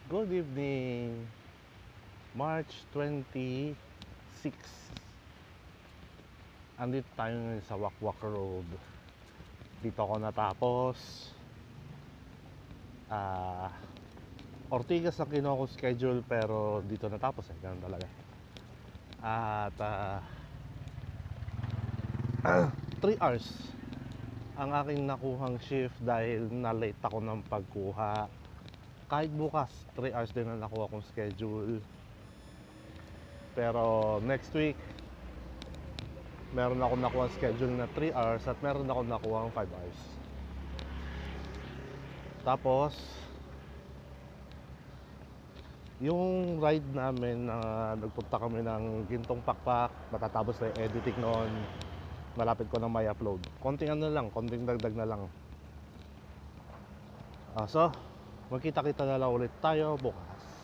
Good evening, March 26. Andito tayo ngayon sa Wakwak Road. Dito ako natapos. Ortigas ang kinuha ko schedule, pero dito natapos ganun talaga. At 3 hours ang aking nakuhang shift dahil na-late ako ng pagkuha. Kahit bukas 3 hours din ang nakuha kong schedule. Pero next week meron akong nakuha schedule na 3 hours at meron akong nakuha 5 hours. Tapos yung ride namin na nagpunta kami ng Gintong Pakpak, matatapos na yung editing noon, malapit ko na may upload. Konting dagdag na lang. So magkita-kita na lang ulit tayo bukas.